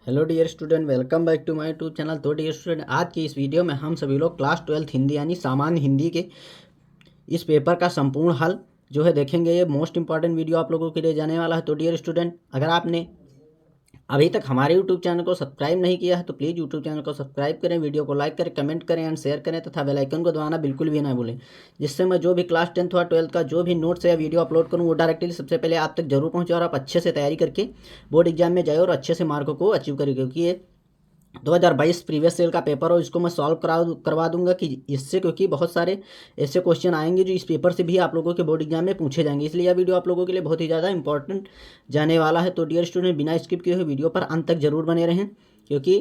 Hello dear student, welcome back to my YouTube channel. तो dear student, आज की इस वीडियो में हम सभी लोग क्लास 12 हिंदी यानी सामान्य हिंदी के इस पेपर का संपूर्ण हल जो है देखेंगे। ये मोस्ट इंपॉर्टेंट वीडियो आप लोगों के लिए जाने वाला है। तो डियर स्टूडेंट, अगर आपने अभी तक हमारे यूट्यूब चैनल को सब्सक्राइब नहीं किया है तो प्लीज़ यूट्यूब चैनल को सब्सक्राइब करें, वीडियो को लाइक करें, कमेंट करें एंड शेयर करें तथा बेल आइकन को दबाना बिल्कुल भी ना भूलें, जिससे मैं जो भी क्लास 10th और 12th का जो भी नोट्स या वीडियो अपलोड करूँ वो डायरेक्टली सबसे पहले आप तक जरूर पहुँचे और आप अच्छे से तैयारी करके बोर्ड एग्जाम में जाए और अच्छे से मार्कों को अचीव करें। क्योंकि ये 2022 प्रीवियस सेल का पेपर हो, इसको मैं सॉल्व करवा दूंगा कि इससे, क्योंकि बहुत सारे ऐसे क्वेश्चन आएंगे जो इस पेपर से भी आप लोगों के बोर्ड एग्जाम में पूछे जाएंगे। इसलिए यह वीडियो आप लोगों के लिए बहुत ही ज़्यादा इंपॉर्टेंट जाने वाला है। तो डियर स्टूडेंट, बिना स्किप किए हुए वीडियो पर अंत तक जरूर बने रहें, क्योंकि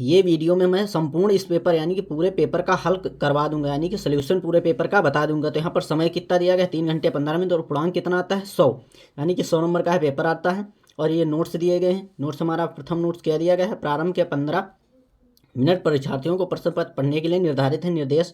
ये वीडियो में मैं संपूर्ण इस पेपर यानी कि पूरे पेपर का हल करवा दूंगा, यानी कि सोल्यूशन पूरे पेपर का बता दूंगा। तो यहाँ पर समय कितना दिया गया है, 3 घंटे 15 मिनट, और पूर्णांक कितना आता है 100, यानी कि 100 नंबर का है पेपर आता है। और ये नोट्स दिए गए हैं। नोट्स हमारा प्रथम नोट्स क्या दिया गया है, प्रारंभ के 15 मिनट परीक्षार्थियों को प्रश्न पत्र पढ़ने के लिए निर्धारित है। निर्देश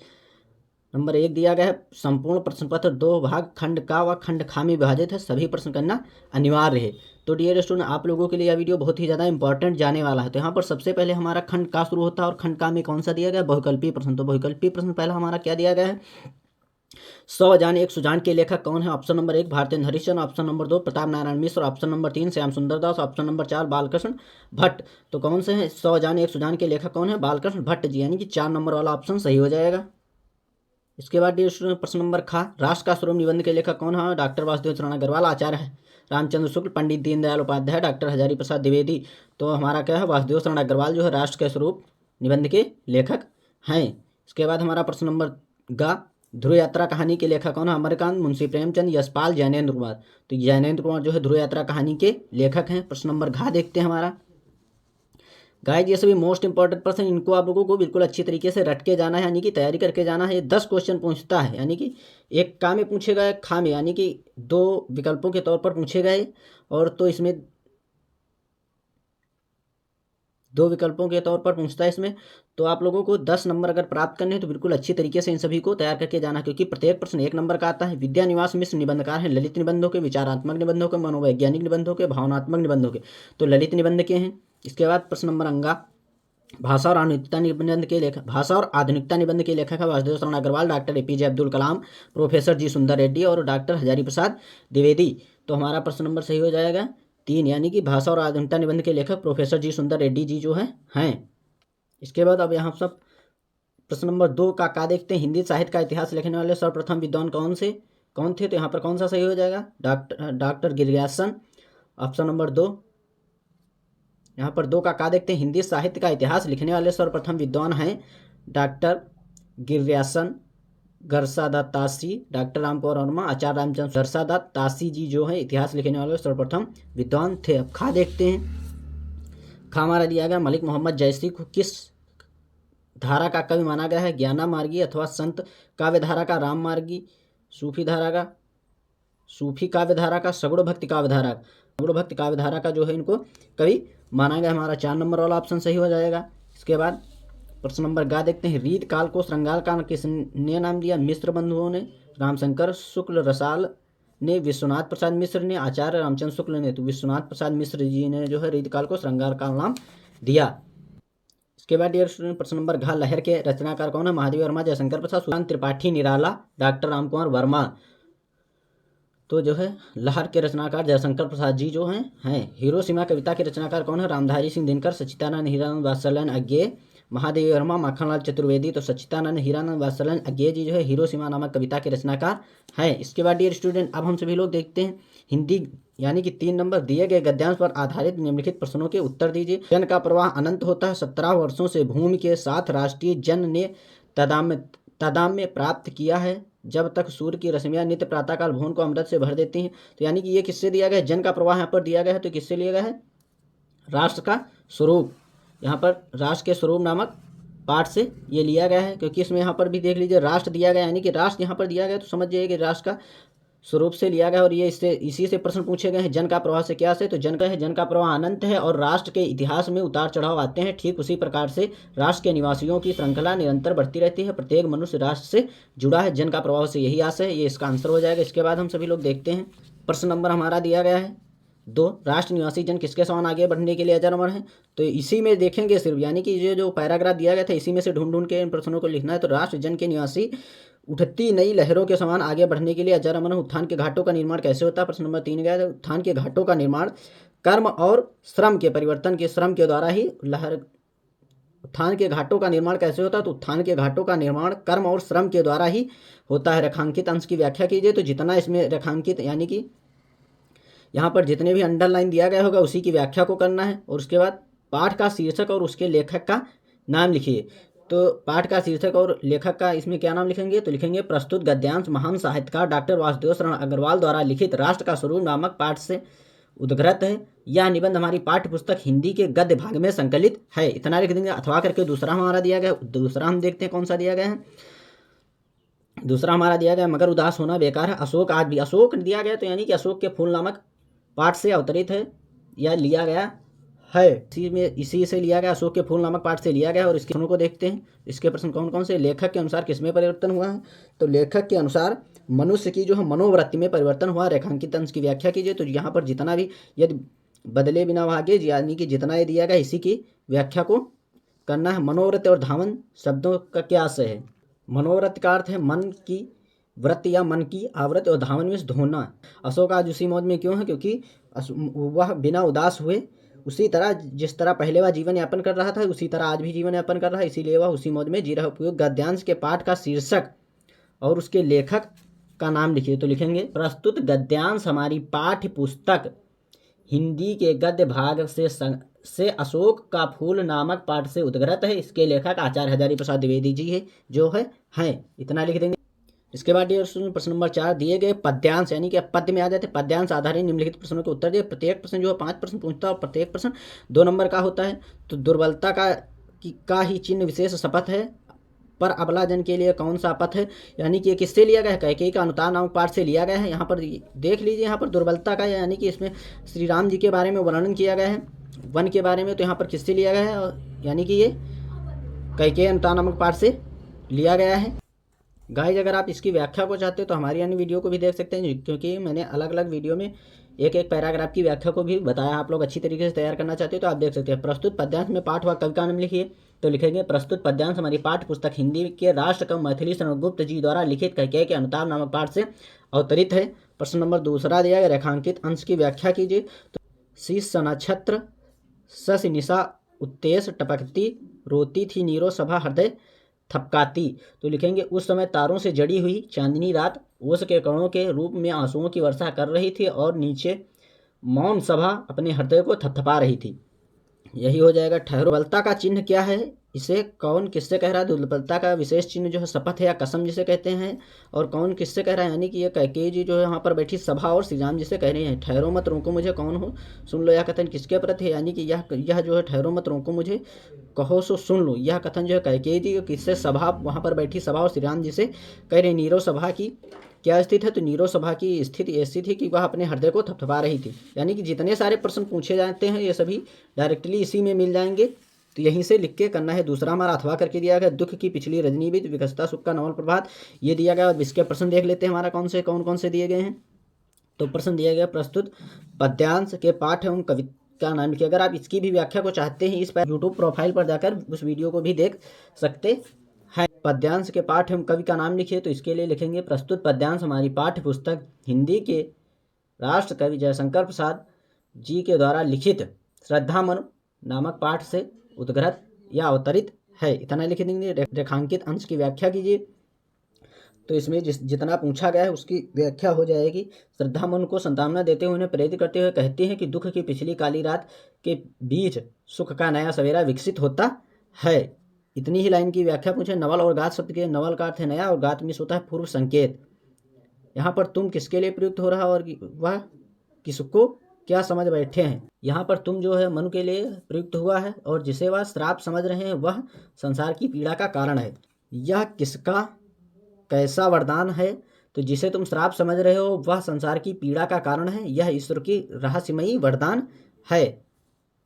नंबर 1 दिया गया है, संपूर्ण प्रश्न पत्र 2 भाग खंड का व खंड खा में विभाजित है, सभी प्रश्न करना अनिवार्य है। तो डियर स्टूडेंट, आप लोगों के लिए यह वीडियो बहुत ही ज़्यादा इंपॉर्टेंट जाने वाला है। तो यहाँ पर सबसे पहले हमारा खंड का शुरू होता है और खंड का में कौन सा दिया गया है, बहुकल्पीय प्रश्न। तो बहुकल्पीय प्रश्न पहला हमारा क्या दिया गया है, 100 अजान एक सुजान के लेखक कौन है। Option number 1 Bharatendu Harishchandra, option number 2 Pratap Narayan Mishra, option number 3 Shyam Sundar Das, option number 4 Balkrishna Bhatt. तो कौन से हैं 100 अजान एक सुजान के लेखक कौन है, बालकृष्ण भट्ट जी, यानी कि 4 नंबर वाला ऑप्शन सही हो जाएगा। इसके बाद प्रश्न नंबर खा, राष्ट्र का स्वरूप निबंध के लेखक कौन है, डॉक्टर वासुदेव शरण अग्रवाल, आचार्य है रामचंद्र शुक्ल, पंडित दीनदयाल उपाध्याय, डॉक्टर हजारी प्रसाद द्विवेदी। तो हमारा क्या है, वासुदेव शरण अग्रवाल जो है राष्ट्र के स्वरूप निबंध के लेखक हैं। इसके बाद हमारा प्रश्न नंबर गा, ध्रुव यात्रा कहानी के लेखक कौन है, अमरकांत, मुंशी प्रेमचंद, यशपाल, जैनेन्द्र कुमार। तो जैनेन्द्र कुमार जो है ध्रुव यात्रा कहानी के लेखक हैं। प्रश्न नंबर घा देखते हैं हमारा, गाइज ये सभी मोस्ट इंपॉर्टेंट प्रश्न, इनको आप लोगों को बिल्कुल अच्छी तरीके से रट के जाना है, यानी कि तैयारी करके जाना है। ये 10 क्वेश्चन पूछता है, यानी कि एक का में पूछे गए, खा में, यानी कि 2 विकल्पों के तौर पर पूछे गए, और तो इसमें 2 विकल्पों के तौर पर पूछता है इसमें। तो आप लोगों को 10 नंबर अगर प्राप्त करने हैं तो बिल्कुल अच्छी तरीके से इन सभी को तैयार करके जाना, क्योंकि प्रत्येक प्रश्न 1 नंबर का आता है। विद्या निवास मिश्र निबंधकार हैं ललित निबंधों के, विचारात्मक निबंधों के, मनोवैज्ञानिक निबंधों के, भावनात्मक निबंधों के। तो ललित निबंध के हैं। इसके बाद प्रश्न नंबर अंगा, भाषा और आधुनिकता निबंध के लेखक, भाषा और आधुनिकता निबंध के लेखक है वासुदेव शरण Agarwal, doctor APJ Abdul Kalam, professor जी सुंदर रेड्डी और डॉक्टर हजारी प्रसाद द्विवेदी। तो हमारा प्रश्न नंबर सही हो जाएगा 3, यानी कि भाषा और आधुनिकता निबंध के लेखक प्रोफेसर जी सुंदर रेड्डी जी जो हैं। इसके बाद अब यहाँ सब प्रश्न नंबर 2 का देखते हैं, हिंदी साहित्य का इतिहास लिखने वाले सर्वप्रथम विद्वान कौन थे। तो यहाँ पर कौन सा सही हो जाएगा, डॉक्टर गिरियासन, ऑप्शन नंबर 2। यहाँ पर 2 का देखते हैं, हिंदी साहित्य का इतिहास लिखने वाले सर्वप्रथम विद्वान हैं डॉक्टर गिरियासन, गरसादात तासी, डॉक्टर रामकुमार वर्मा, आचार्य रामचंद्र गरसादात तासी जी जो है इतिहास लिखने वाले सर्वप्रथम विद्वान थे। अब खा देखते हैं, खा हमारा दिया गया, मलिक मोहम्मद जैसी को किस धारा का कवि माना गया है, ज्ञाना मार्गी अथवा संत काव्य धारा का, राम मार्गी, सूफी काव्य धारा का, सगुण भक्ति काव्य धारा का जो है इनको कवि माना गया। हमारा 4 नंबर वाला ऑप्शन सही हो जाएगा। इसके बाद प्रश्न नंबर गा देखते हैं, रीत काल को श्रृंगार काल किसने नाम दिया, मिश्र बंधुओं ने, रामशंकर शुक्ल रसाल ने, विश्वनाथ प्रसाद मिश्र ने, आचार्य रामचंद्र शुक्ल ने। तो विश्वनाथ प्रसाद मिश्र जी ने जो है रीत काल को श्रृंगार काल नाम दिया। इसके बाद डियर स्टूडेंट प्रश्न नंबर घ, लहर के रचनाकार कौन है, महादेव वर्मा, जयशंकर प्रसाद, सुल्तान त्रिपाठी निराला, डॉक्टर रामकुमार वर्मा। तो जो है लहर के रचनाकार जयशंकर प्रसाद जी जो हैं। हिरोशिमा कविता के रचनाकार कौन है, रामधारी सिंह दिनकर, सच्चिदानंद हीरानंद वात्सल्यन अज्ञे, महादेव वर्मा, माखनलाल चतुर्वेदी। तो सच्चिदानंद हीरानंद वात्सल्यन अज्ञे जी जो है हिरोशिमा नामक कविता के रचनाकार हैं। इसके बाद डियर स्टूडेंट अब हम सभी लोग देखते हैं हिंदी, यानी कि 3 नंबर दिए गए गद्यांश पर आधारित निम्नलिखित प्रश्नों के उत्तर दीजिए। जन का प्रवाह अनंत होता है, 17 वर्षों से भूमि के साथ राष्ट्रीय जन ने तादाम्य प्राप्त किया है, जब तक सूर्य की रश्मियां नित्य प्रातःकाल भुवन को अमृत से भर देती हैं। तो यानी कि ये किससे दिया गया है, जन का प्रवाह यहाँ पर दिया गया है, तो किससे लिया गया है, राष्ट्र का स्वरूप, यहाँ पर राष्ट्र के स्वरूप नामक पाठ से ये लिया गया है। क्योंकि इसमें यहाँ पर भी देख लीजिए राष्ट्र दिया गया, यानी कि राष्ट्र यहाँ पर दिया गया, तो समझ जाइए कि राष्ट्र का स्वरूप से लिया गया। और ये इसी से प्रश्न पूछे गए हैं, जन का प्रवाह से क्या से, तो जन का प्रवाह अनंत है और राष्ट्र के इतिहास में उतार चढ़ाव आते हैं, ठीक उसी प्रकार से राष्ट्र के निवासियों की श्रृंखला निरंतर बढ़ती रहती है, प्रत्येक मनुष्य राष्ट्र से जुड़ा है, जन का प्रवाह से यही आशय है। ये इसका आंसर हो जाएगा। इसके बाद हम सभी लोग देखते हैं प्रश्न नंबर हमारा दिया गया है 2 राष्ट्र निवासी जन किसके समान आगे बढ़ने के लिए अजर अमर हैं। तो इसी में देखेंगे सिर्फ, यानी कि ये जो पैराग्राफ दिया गया था इसी में से ढूंढ ढूंढ के इन प्रश्नों को लिखना है। तो राष्ट्र जन के निवासी उठती नई लहरों के समान आगे बढ़ने के लिए अजर अमर हैं। उत्थान के घाटों का निर्माण कैसे होता है? प्रश्न नंबर 3 गया। उत्थान के घाटों का निर्माण कर्म और श्रम के परिवर्तन के श्रम के द्वारा ही उत्थान के घाटों का निर्माण कैसे होता है? तो उत्थान के घाटों का निर्माण कर्म और श्रम के द्वारा ही होता है। रेखांकित अंश की व्याख्या कीजिए। तो जितना इसमें रेखांकित, यानी कि यहाँ पर जितने भी अंडरलाइन दिया गया होगा उसी की व्याख्या को करना है। और उसके बाद पाठ का शीर्षक और उसके लेखक का नाम लिखिए। तो पाठ का शीर्षक और लेखक का इसमें क्या नाम लिखेंगे? तो लिखेंगे प्रस्तुत गद्यांश महान साहित्यकार डॉक्टर वासुदेव शरण अग्रवाल द्वारा लिखित राष्ट्र का स्वरूप नामक पाठ से उद्गृत है। यह निबंध हमारी पाठ्य पुस्तक हिंदी के गद्य भाग में संकलित है। इतना लिख देंगे। अथवा करके दूसरा हमारा दिया गया, दूसरा हम देखते हैं कौन सा दिया गया है। दूसरा हमारा दिया गया मगर उदास होना बेकार है। अशोक आज भी, अशोक दिया गया तो यानी कि अशोक के फूल नामक पाठ से अवतरित है या लिया गया है। इसी से लिया गया, अशोक के फूल नामक पाठ से लिया गया। और इसके प्रश्नों को देखते हैं। इसके प्रश्न कौन कौन से? लेखक के अनुसार किसमें परिवर्तन हुआ है? तो लेखक के अनुसार मनुष्य की जो है मनोवृत्ति में परिवर्तन हुआ। रेखांकित अंश की व्याख्या कीजिए। तो यहाँ पर जितना भी यदि बदले बिना भागे, यानी कि जितना ये दिया गया इसी की व्याख्या को करना है। मनोवृत्त और धावन शब्दों का क्या आशय है? मनोवृत्त का अर्थ है मन की वृत्ति या मन की आवृत्ति, और धावन में धोना। अशोक आज उसी मौज में क्यों है? क्योंकि वह बिना उदास हुए उसी तरह जिस तरह पहले वह जीवन यापन कर रहा था उसी तरह आज भी जीवन यापन कर रहा है, इसीलिए वह उसी मौज में जी रहा है। उपयोग गद्यांश के पाठ का शीर्षक और उसके लेखक का नाम लिखिए। तो लिखेंगे प्रस्तुत गद्यांश हमारी पाठ्य पुस्तक हिंदी के गद्य भाग से अशोक का फूल नामक पाठ से उद्गृत है। इसके लेखक आचार्य हजारी प्रसाद द्विवेदी जी है जो है। इतना लिख देंगे। इसके बाद प्रश्न नंबर 4 दिए गए पद्यांश, यानी कि पद्य में आ जाते पद्यांश आधारित निम्नलिखित प्रश्नों के उत्तर दिए। प्रत्येक प्रश्न जो है 5 प्रश्न पूछता है और प्रत्येक प्रश्न 2 नंबर का होता है। तो दुर्बलता का ही चिन्ह विशेष शपथ है, पर अबला जन के लिए कौन सा पथ है? यानी कि ये किससे लिया गया है? कैकेयी का अनुताप नामक पाठ से लिया गया है। यहाँ पर देख लीजिए, यहाँ पर दुर्बलता का, यानी कि इसमें श्री राम जी के बारे में वर्णन किया गया है, वन के बारे में। तो यहाँ पर किससे लिया गया है? यानी कि ये कैकेयी अनुताप नामक पाठ से लिया गया है। गाइज अगर आप इसकी व्याख्या को चाहते हो तो हमारी अन्य वीडियो को भी देख सकते हैं, क्योंकि मैंने अलग अलग वीडियो में एक एक पैराग्राफ की व्याख्या को भी बताया। आप लोग अच्छी तरीके से तैयार करना चाहते हो तो आप देख सकते हैं। प्रस्तुत पद्यांश में पाठ व कवि का नाम लिखिए। तो लिखेंगे प्रस्तुत पद्यांश हमारी पाठ्य पुस्तक हिंदी के राष्ट्र कवि मैथिली शरण गुप्त जी द्वारा लिखित कैकेयी के अनुताप नामक पाठ से अवतरित है। प्रश्न नंबर 2 दिया गया रेखांकित अंश की व्याख्या कीजिए। तो शीश नक्षत्र शशि निशा उत्तेश टपकती रोती थी नीरो सभा हृदय थपकाती। तो लिखेंगे उस समय तारों से जड़ी हुई चांदनी रात ओस के कणों के रूप में आंसुओं की वर्षा कर रही थी और नीचे मौन सभा अपने हृदय को थपथपा रही थी। यही हो जाएगा। ठहरो। दुर्बलता का चिन्ह क्या है? इसे कौन किससे कह रहा है? दुर्बलता का विशेष चिन्ह जो है शपथ है या कसम जिसे कहते हैं। और कौन किससे कह रहा है? यानी कि ये कैकेयी जी जो है यहाँ पर बैठी सभा और श्री राम जिसे कह रहे हैं। ठहरो मत रोको मुझे कौन हो सुन लो, यह कथन किसके प्रति है? यानी कि यह जो है ठहरो मत रोको मुझे कहो सो सुन लो, यह कथन जो है कैकेयी जी किससे, सभा वहाँ पर बैठी सभा और श्री राम जिसे कह रहे। नीरव सभा की क्या स्थिति है? तो नीरव सभा की स्थिति ऐसी थी कि वह अपने हृदय को थपथपा रही थी। यानी कि जितने सारे प्रश्न पूछे जाते हैं ये सभी डायरेक्टली इसी में मिल जाएंगे। तो यहीं से लिख के करना है। दूसरा हमारा अथवा करके दिया गया दुख की पिछली रजनी भी विकसता सुख का नवल प्रभात, ये दिया गया। इसके प्रश्न देख लेते हैं हमारा कौन कौन से दिए गए हैं। तो प्रश्न दिया गया प्रस्तुत पद्यांश के पाठ एवं कवि का नाम लिखिए। अगर आप इसकी भी व्याख्या को चाहते हैं इस पर यूट्यूब प्रोफाइल पर जाकर उस वीडियो को भी देख सकते हैं। पद्यांश के पाठ एवं कवि का नाम लिखिए। तो इसके लिए लिखेंगे प्रस्तुत पद्यांश हमारी पाठ्य पुस्तक हिंदी के राष्ट्र कवि जयशंकर प्रसाद जी के द्वारा लिखित श्रद्धामनु नामक पाठ से उद्गृत या अवतरित है। इतना लिख देंगे। रेखांकित अंश की व्याख्या कीजिए। तो इसमें जितना पूछा गया है उसकी व्याख्या हो जाएगी। श्रद्धामनु को संतावना देते हुए उन्हें प्रेरित करते हुए कहते हैं कि दुख की पिछली काली रात के बीच सुख का नया सवेरा विकसित होता है। इतनी ही लाइन की व्याख्या पूछे। नवल और गात शब्द के नवल का अर्थ है नया और गात में होता है पूर्व संकेत। यहाँ पर तुम किसके लिए प्रयुक्त हो रहा और वह किसको क्या समझ बैठे हैं? यहाँ पर तुम जो है मनु के लिए प्रयुक्त हुआ है और जिसे वह श्राप समझ रहे हैं वह संसार की पीड़ा का कारण है। यह किसका कैसा वरदान है? तो जिसे तुम श्राप समझ रहे हो वह संसार की पीड़ा का कारण है। यह ईश्वर की रहस्यमयी वरदान है।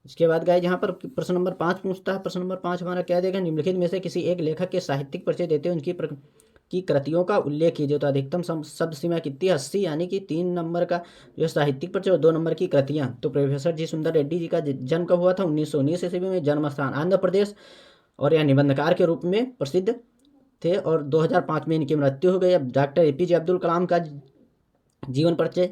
इसके बाद गाइस यहाँ पर प्रश्न नंबर 5 पूछता है। प्रश्न नंबर 5 हमारा क्या देगा? निम्नलिखित में से किसी एक लेखक के साहित्यिक परिचय देते हुए उनकी की कृतियों का उल्लेख कीजिए। तो अधिकतम शब्द सीमा कितनी है? 80, यानी कि 3 नंबर का जो साहित्यिक परिचय और 2 नंबर की कृतियाँ। तो प्रोफेसर जी सुंदर रेड्डी जी का जन्म कब हुआ था? 1919 ईस्वी में। जन्म स्थान आंध्र प्रदेश, और यह निबंधकार के रूप में प्रसिद्ध थे, और 2005 में इनकी मृत्यु हो गई। अब डॉक्टर APJ अब्दुल कलाम का जीवन परिचय।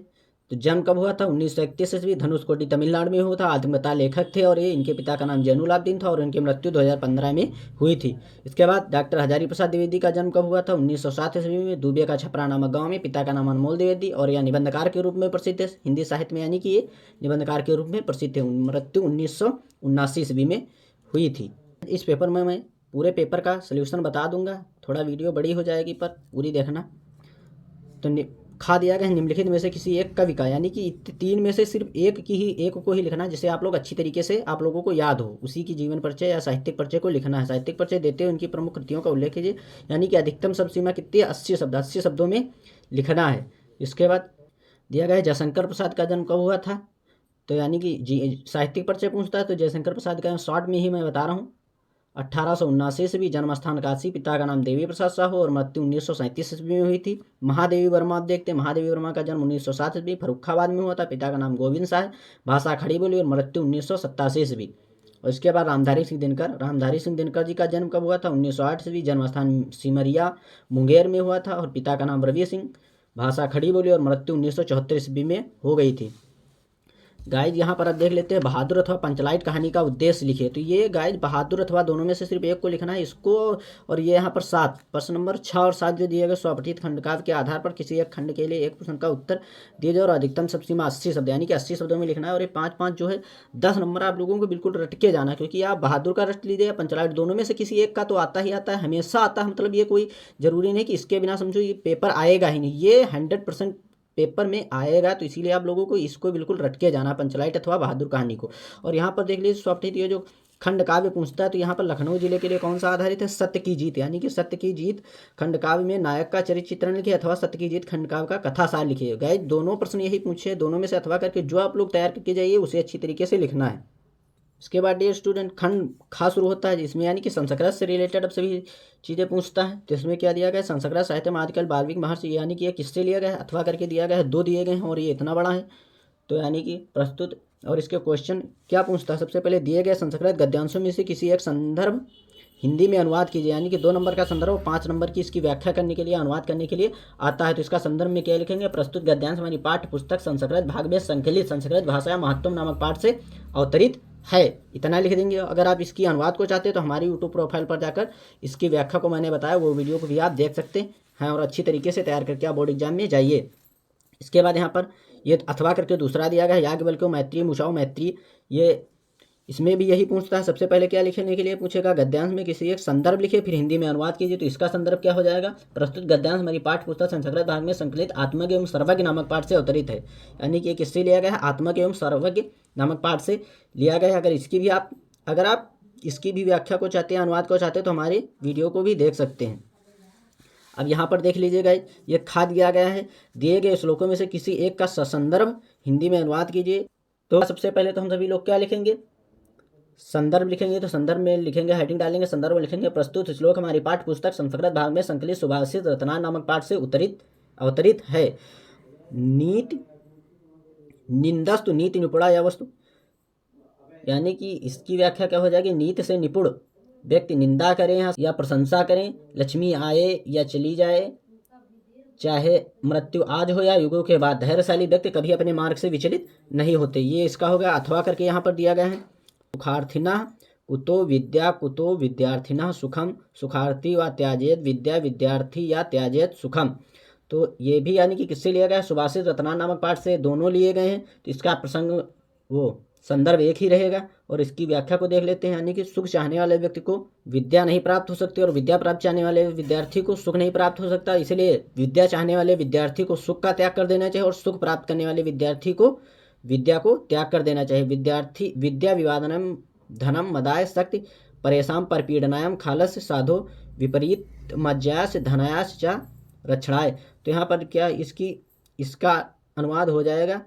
तो जन्म कब हुआ था? 1931 ईस्वी, धनुषकोटी तमिलनाडु में हुआ था। आत्मकथा लेखक थे, और ये इनके पिता का नाम जैनुलाब्दीन था, और इनकी मृत्यु 2015 में हुई थी। इसके बाद डॉक्टर हजारी प्रसाद द्विवेदी का जन्म कब हुआ था? 1907 ईस्वी में, दुबे का छपरा नामक गांव में। पिता का नाम अनमोल द्विवेदी, और यह निबंधकार के रूप में प्रसिद्ध है हिंदी साहित्य में, यानी कि ये निबंधकार के रूप में प्रसिद्ध है। मृत्यु 1979 ईस्वी में हुई थी। इस पेपर में मैं पूरे पेपर का सोल्यूशन बता दूंगा, थोड़ा वीडियो बड़ी हो जाएगी पर पूरी देखना। तो खा दिया गया है निम्नलिखित में से किसी एक कवि का, यानी कि 3 में से सिर्फ एक को ही लिखना, जिसे आप लोग अच्छी तरीके से आप लोगों को याद हो, उसी की जीवन परिचय या साहित्यिक परिचय को लिखना है। साहित्यिक परिचय देते हुए उनकी प्रमुख कृतियों का उल्लेख कीजिए, यानी कि अधिकतम शब्द सीमा कितनी है? 80 शब्द, 80 शब्दों में लिखना है। इसके बाद दिया गया है जयशंकर प्रसाद का जन्म कब हुआ था? तो यानी कि साहित्यिक परिचय पूछता है तो जयशंकर प्रसाद का शॉर्ट में ही मैं बता रहा हूँ। 1879 ईस्वी, जन्म स्थान काशी, पिता का नाम देवी प्रसाद साहू, और मृत्यु 1937 ईस्वी में हुई थी। महादेवी वर्मा आप देखते हैं, महादेवी वर्मा का जन्म 1907 ईस्वी फर्रुखाबाद में हुआ था। पिता का नाम गोविंद शाह, भाषा खड़ी बोली, और मृत्यु 1987 ईस्वी। और इसके बाद रामधारी सिंह दिनकर जी का जन्म कब हुआ था? 1908 ईस्वी, जन्म स्थान सिमरिया मुंगेर में हुआ था, और पिता का नाम रवि सिंह, भाषा खड़ी बोली, और मृत्यु 1974 ईस्वी में हो गई थी। गाइज यहाँ पर आप देख लेते हैं, बहादुर अथवा पंचलाइट कहानी का उद्देश्य लिखे। तो ये गाइज बहादुर अथवा दोनों में से सिर्फ एक को लिखना है इसको। और ये यहाँ पर 7 प्रश्न नंबर 6 और 7 जो दिए गए स्वपठित खंडकाव्य के आधार पर किसी एक खंड के लिए एक प्रश्न का उत्तर दिए जाए, और अधिकतम शब्द सीमा 80 शब्द, यानी कि 80 शब्दों में लिखना है। और ये 5-5 जो है 10 नंबर आप लोगों को बिल्कुल रट के जाना, क्योंकि आप बहादुर का रट लीजिए या पंचलाइट, दोनों में से किसी एक का तो आता ही आता है, हमेशा आता है। मतलब ये कोई जरूरी नहीं कि इसके बिना समझो ये पेपर आएगा ही नहीं, ये 100% पेपर में आएगा। तो इसीलिए आप लोगों को इसको बिल्कुल रट के जाना, पंचलाइट अथवा बहादुर कहानी को। और यहाँ पर देख लीजिए स्वपठित ये जो खंड काव्य पूछता है, तो यहाँ पर लखनऊ जिले के लिए कौन सा आधारित है? सत्य की जीत, यानी कि सत्य की जीत खंड काव्य में नायक का चरित्र चित्रण लिखे, अथवा सत्य की जीत खंड काव्य का कथासार लिखिए। गए दोनों प्रश्न यही पूछे, दोनों में से अथवा करके जो आप लोग तैयार करके जाइए उसे अच्छी तरीके से लिखना है। इसके बाद डियर स्टूडेंट खंड खा शुरू होता है, जिसमें यानी कि संस्कृत से रिलेटेड अब सभी चीज़ें पूछता है। तो इसमें क्या दिया गया है? संस्कृत साहित्य में आजकल वाल्मीकि महर्षि, यानी कि ये किससे लिया गया है? अथवा करके दिया गया है, 2 दिए गए हैं, और ये इतना बड़ा है। तो यानी कि प्रस्तुत, और इसके क्वेश्चन क्या पूछता है? सबसे पहले दिए गए संस्कृत गद्यांशों में से किसी एक संदर्भ हिंदी में अनुवाद कीजिए, यानी कि 2 नंबर का संदर्भ, 5 नंबर की इसकी व्याख्या करने के लिए, अनुवाद करने के लिए आता है। तो इसका संदर्भ में क्या लिखेंगे? प्रस्तुत गद्यांश हमारी पाठ्य पुस्तक संस्कृत भाग में संकलित संस्कृत भाषा महत्वम नामक पाठ से अवतरित है, इतना लिख देंगे। अगर आप इसकी अनुवाद को चाहते हैं तो हमारी यूट्यूब प्रोफाइल पर जाकर इसकी व्याख्या को मैंने बताया वो वीडियो को भी आप देख सकते हैं, और अच्छी तरीके से तैयार करके आप बोर्ड एग्जाम में जाइए। इसके बाद यहाँ पर ये अथवा करके दूसरा दिया गया है, याज्ञवल्क्य मैत्री मुषाओ मैत्री, ये इसमें भी यही पूछता है। सबसे पहले क्या लिखने के लिए पूछेगा? गद्यांश में किसी एक संदर्भ लिखे, फिर हिंदी में अनुवाद कीजिए। तो इसका संदर्भ क्या हो जाएगा? प्रस्तुत गद्यांश हमारी पाठ्य पुस्तक संस्कृत भाग में संकलित आत्मज्ञ एवं सर्वज्ञ नामक पाठ से अवतरित है, यानी कि किससे लिया गया है? आत्मज्ञ एवं सर्वज्ञ नामक पाठ से लिया गया है। अगर आप इसकी भी व्याख्या को चाहते हैं, अनुवाद को चाहते हैं, तो हमारे वीडियो को भी देख सकते हैं। अब यहाँ पर देख लीजिएगा, ये खा दिया गया है, दिए गए श्लोकों में से किसी एक का संदर्भ हिंदी में अनुवाद कीजिए। तो सबसे पहले तो हम सभी लोग क्या लिखेंगे? संदर्भ लिखेंगे। तो संदर्भ में लिखेंगे, हेडिंग डालेंगे, संदर्भ में लिखेंगे प्रस्तुत श्लोक हमारी पाठ्य पुस्तक संस्कृत भाग में संकलित सुभाषित रत्नाकर नामक पाठ से अवतरित है। नीति निंदस्तु नीति निपुणा या वस्तु, यानी कि इसकी व्याख्या क्या हो जाएगी? नीति से निपुण व्यक्ति निंदा करें या प्रशंसा करें, लक्ष्मी आए या चली जाए, चाहे मृत्यु आज हो या युगों के बाद, धैर्यशाली व्यक्ति कभी अपने मार्ग से विचलित नहीं होते। ये इसका हो गया। अथवा करके यहाँ पर दिया गया है, सुखार्थिनः कुतो विद्या कुतो विद्यार्थिनः सुखम, सुखार्थी व त्याजेत विद्या विद्यार्थी या त्याजेत सुखम। तो ये भी यानी कि किससे लिया गया है? सुभाषित रत्नाकर नामक पाठ से दोनों लिए गए हैं। तो इसका प्रसंग वो संदर्भ एक ही रहेगा। और इसकी व्याख्या को देख लेते हैं, यानी कि सुख चाहने वाले व्यक्ति को विद्या नहीं प्राप्त हो सकती, और विद्या प्राप्त चाहने वाले विद्यार्थी को सुख नहीं प्राप्त हो सकता। इसलिए विद्या चाहने वाले विद्यार्थी को सुख का त्याग कर देना चाहिए, और सुख प्राप्त करने वाले विद्यार्थी को विद्या को त्याग कर देना चाहिए। विद्यार्थी विद्या विवादनम धनम मदाय शक्ति परेशान परपीडनायम खालस्य साधो विपरीत मज्जास धनायास च रक्षणाय। तो यहाँ पर क्या इसका अनुवाद हो जाएगा?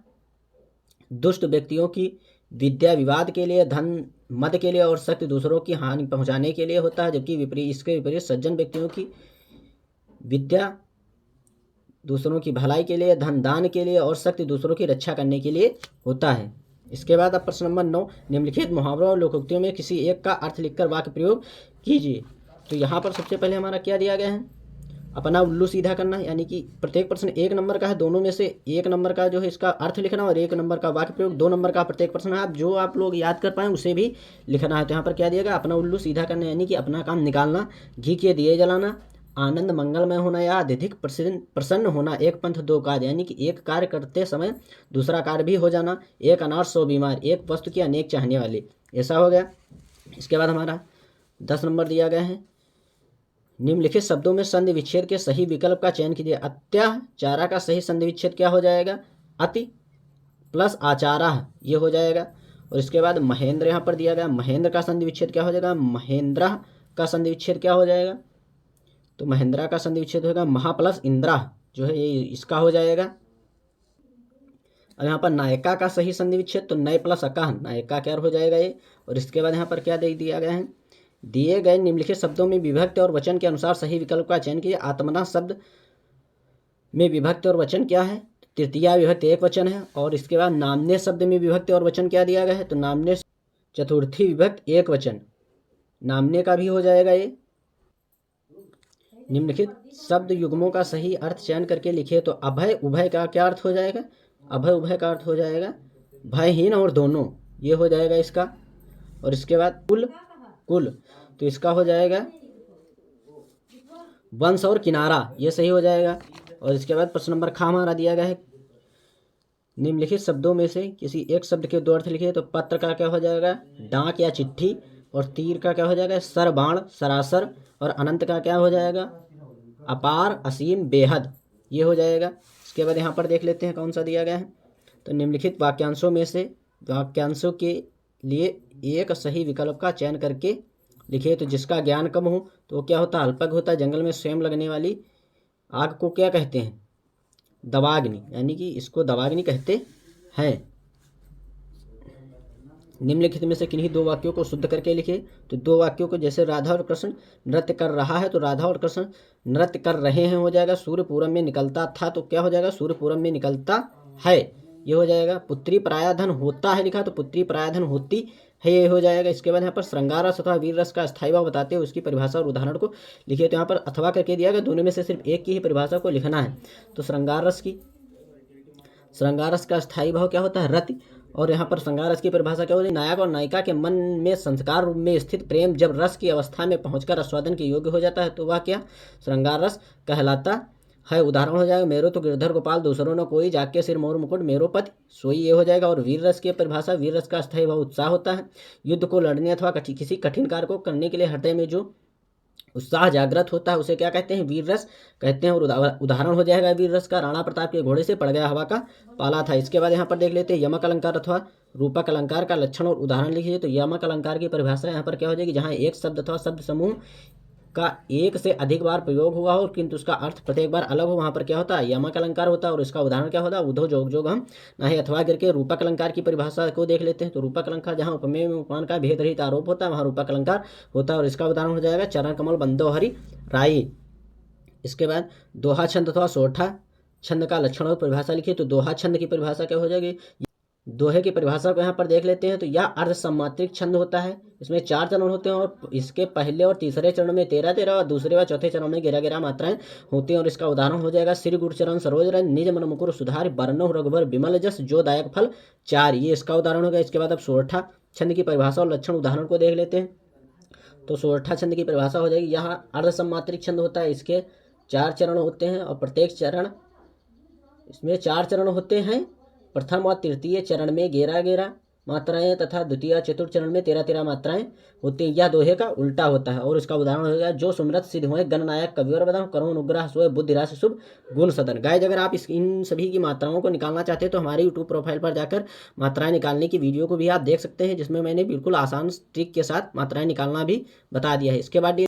दुष्ट व्यक्तियों की विद्या विवाद के लिए, धन मद के लिए, और शक्ति दूसरों की हानि पहुंचाने के लिए होता है, जबकि इसके विपरीत सज्जन व्यक्तियों की विद्या दूसरों की भलाई के लिए, धन दान के लिए और शक्ति दूसरों की रक्षा करने के लिए होता है। इसके बाद अब प्रश्न नंबर 9, निम्नलिखित मुहावरों और लोकोक्तियों में किसी एक का अर्थ लिखकर वाक्य प्रयोग कीजिए। तो यहाँ पर सबसे पहले हमारा क्या दिया गया है, अपना उल्लू सीधा करना, यानी कि प्रत्येक प्रश्न 1 नंबर का है, दोनों में से 1 नंबर का जो है इसका अर्थ लिखना और 1 नंबर का वाक्य प्रयोग। 2 नंबर का प्रत्येक प्रश्न है, आप जो आप लोग याद कर पाएँ उसे भी लिखना है। तो यहाँ पर क्या दिया गया, अपना उल्लू सीधा करना, यानी कि अपना काम निकालना, घी के दिए जलाना, आनंद मंगलमय होना या अत्यधिक प्रसन्न होना, एक पंथ दो कार्य, यानी कि एक कार्य करते समय दूसरा कार्य भी हो जाना, एक अनाथ 100 बीमार, एक वस्तु की अनेक चाहने वाले, ऐसा हो गया। इसके बाद हमारा 10 नंबर दिया गया है, निम्नलिखित शब्दों में संधि विच्छेद के सही विकल्प का चयन कीजिए। अत्याचारा का सही संधि विच्छेद क्या हो जाएगा, अति प्लस आचारा, ये हो जाएगा। और इसके बाद महेंद्र यहाँ पर दिया गया, महेंद्र का संधि विच्छेद क्या हो जाएगा, महेंद्रा का संधि विच्छेद क्या हो जाएगा, तो महेंद्रा का संधि विच्छेद होगा महा प्लस इंद्रा, जो है ये इसका हो जाएगा। अब यहाँ पर नायका का सही संधि विच्छेद तो नय प्लस अका, नायका क्या हो जाएगा ये। और इसके बाद यहाँ पर क्या दे दिया गया है, दिए गए निम्नलिखित शब्दों में विभक्ति और वचन के अनुसार सही विकल्प का चयन कीजिए। आत्मना शब्द में विभक्ति और वचन क्या है, तृतीया विभक्ति एक वचन है। और इसके बाद नामने शब्द में विभक्ति और वचन क्या दिया गया है, तो नामने चतुर्थी विभक्ति एक वचन, नामने का भी हो जाएगा ये। निम्नलिखित शब्द युग्मों का सही अर्थ चयन करके लिखिए। तो अभय उभय का क्या अर्थ हो जाएगा, अभय उभय का अर्थ हो जाएगा भयहीन और दोनों, ये हो जाएगा इसका। और इसके बाद कुल कुल, तो इसका हो जाएगा वंश और किनारा, ये सही हो जाएगा। और इसके बाद प्रश्न नंबर खा हमारा दिया गया है, निम्नलिखित शब्दों में से किसी एक शब्द के 2 अर्थ लिखिए। तो पत्र का क्या हो जाएगा, डाक या चिट्ठी, और तीर का क्या हो जाएगा, सर बाण सरासर, और अनंत का क्या हो जाएगा, अपार असीम बेहद, ये हो जाएगा। इसके बाद यहाँ पर देख लेते हैं कौन सा दिया गया है, तो निम्नलिखित वाक्यांशों में से वाक्यांशों के लिए एक सही विकल्प का चयन करके लिखिए। तो जिसका ज्ञान कम हो तो क्या होता है, अल्पज्ञ होता है। जंगल में स्वयं लगने वाली आग को क्या कहते हैं, दवाग्नि, यानी कि इसको दवाग्नि कहते हैं। निम्नलिखित में से किन्हीं 2 वाक्यों को शुद्ध करके लिखिए। तो 2 वाक्यों को, जैसे राधा और कृष्ण नृत्य कर रहा है, तो राधा और कृष्ण नृत्य कर रहे हैं हो जाएगा। सूर्य पूरब में निकलता था, तो क्या हो जाएगा, सूर्य पूरब में निकलता है, ये हो जाएगा। पुत्री परायाधन होता है लिखा, तो पुत्री परायाधन होती है, ये हो जाएगा। इसके बाद यहाँ पर श्रृंगार रस अथवा वीर रस का स्थायी भाव बताते हुए उसकी परिभाषा और उदाहरण को लिखिए। तो यहाँ पर अथवा करके दिया गया, दोनों में से सिर्फ एक की ही परिभाषा को लिखना है। तो श्रृंगार रस का स्थायी भाव क्या होता है, रति। और यहाँ पर श्रृंगार रस की परिभाषा क्या होती है, नायक और नायिका के मन में संस्कार रूप में स्थित प्रेम जब रस की अवस्था में पहुंचकर आस्वादन के योग्य हो जाता है, तो वह क्या श्रृंगार रस कहलाता है। उदाहरण हो जाएगा, मेरो तो गिरधर गोपाल दूसरों न कोई, जाके सिर मोर मुकुट मेरो पति सोई, ये हो जाएगा। और वीर रस की परिभाषा, वीर रस का स्थायी भाव उत्साह होता है। युद्ध को लड़ने अथवा किसी कठिन कार्य को करने के लिए हृदय में जो उत्साह जागृत होता है उसे क्या कहते हैं, वीर रस कहते हैं। और उदाहरण हो जाएगा वीर रस का, राणा प्रताप के घोड़े से पड़ गया हवा का पाला था। इसके बाद यहाँ पर देख लेते हैं यमक अलंकार अथवा रूपक अलंकार का लक्षण और उदाहरण लिखिए। तो यमक अलंकार की परिभाषा यहाँ पर क्या हो जाएगी, जहाँ एक शब्द अथवा शब्द समूह का एक से अधिक बार प्रयोग हुआ हो किंतु उसका अर्थ प्रत्येक बार अलग हो, वहाँ पर क्या होता है, यमक अलंकार होता है। और इसका उदाहरण क्या होता है, उधो जोग जोग हम नहीं अथवा करके। रूपक अलंकार की परिभाषा को देख लेते हैं। तो रूपक अलंकार जहाँ उपमेय में उपमान का भेद रहित आरोप होता है, वहाँ रूपक अलंकार होता है। और इसका उदाहरण हो जाएगा चरण कमल बंदो हरि राई। इसके बाद दोहा छंद अथवा सोठा छंद का लक्षण और परिभाषा लिखिए। तो दोहा छंद की परिभाषा क्या हो जाएगी, दोहे की परिभाषा को यहाँ पर देख लेते हैं। तो यह अर्ध सम्मात्रिक छंद होता है, इसमें 4 चरण होते हैं और इसके पहले और तीसरे चरण में 13-13 और दूसरे व चौथे चरण में 11-11 मात्राएं होती हैं। और इसका उदाहरण हो जाएगा श्री गुरुचरण सरोज रंज निज मन मुकुर सुधार बरनौ रघुबर विमल जस जो दायक फल 4, ये इसका उदाहरण होगा। इसके बाद अब सोरठा छंद की परिभाषा और लक्षण उदाहरण को देख लेते हैं। तो सोरठा छंद की परिभाषा हो जाएगी, यहाँ अर्ध सम्मात्रिक छंद होता है, इसके 4 चरण होते हैं और प्रत्येक चरण इसमें 4 चरण होते हैं। प्रथम और तृतीय चरण में 11-11 मात्राएं तथा द्वितीय चतुर्थ चरण में 13-13 मात्राएं होती हैं। यह दोहे का उल्टा होता है। और इसका उदाहरण होगा जो सुमरत सिद्ध हुए गणनायक कविवर बदाम करो अनुग्रह सोए बुद्धि राशि शुभ गुण सदन। गाइज अगर आप इन सभी की मात्राओं को निकालना चाहते हैं तो हमारे यूट्यूब प्रोफाइल पर जाकर मात्राएं निकालने की वीडियो को भी आप देख सकते हैं, जिसमें मैंने बिल्कुल आसान ट्रिक के साथ मात्राएं निकालना भी बता दिया है। इसके बाद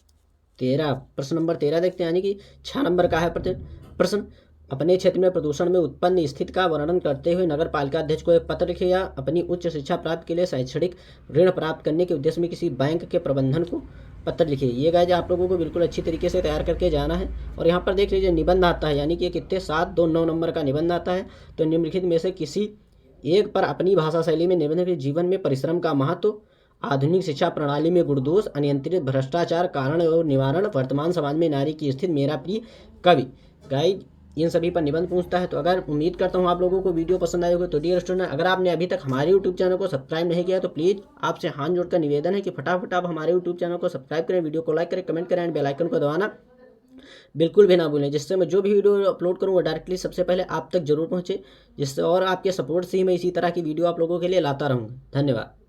13 प्रश्न नंबर 13 देखते हैं, यानी कि 6 नंबर का है प्रश्न। अपने क्षेत्र में प्रदूषण में उत्पन्न स्थिति का वर्णन करते हुए नगर पालिका अध्यक्ष को एक पत्र लिखे, या अपनी उच्च शिक्षा प्राप्त के लिए शैक्षणिक ऋण प्राप्त करने के उद्देश्य में किसी बैंक के प्रबंधन को पत्र लिखिए। ये गाइज आप लोगों को बिल्कुल अच्छी तरीके से तैयार करके जाना है। और यहाँ पर देख लीजिए निबंध आता है, यानी कि कितने 7, 2, 9 नंबर का निबंध आता है। तो निम्नलिखित में से किसी एक पर अपनी भाषा शैली में निबंध के जीवन में परिश्रम का महत्व, आधुनिक शिक्षा प्रणाली में गुणदोष, अनियंत्रित भ्रष्टाचार कारण और निवारण, वर्तमान समाज में नारी की स्थिति, मेरा प्रिय कवि। गाइज इन सभी पर निबंध पूछता है। तो अगर उम्मीद करता हूँ आप लोगों को वीडियो पसंद आए होगा। तो डियर स्टूडेंट, अगर आपने अभी तक हमारे यूट्यूब चैनल को सब्सक्राइब नहीं किया तो प्लीज़ आपसे हाथ जोड़कर निवेदन है कि फटाफट आप हमारे यूट्यूब चैनल को सब्सक्राइब करें, वीडियो को लाइक करें, कमेंट करें एंड बेल आइकन को दबाना बिल्कुल भी ना भूलें, जिससे मैं जो भी वीडियो अपलोड करूँ वो डायरेक्टली सबसे पहले आप तक जरूर पहुँचे, जिससे और आपके सपोर्ट से ही मैं इसी तरह की वीडियो आप लोगों के लिए लाता रहूँगा। धन्यवाद।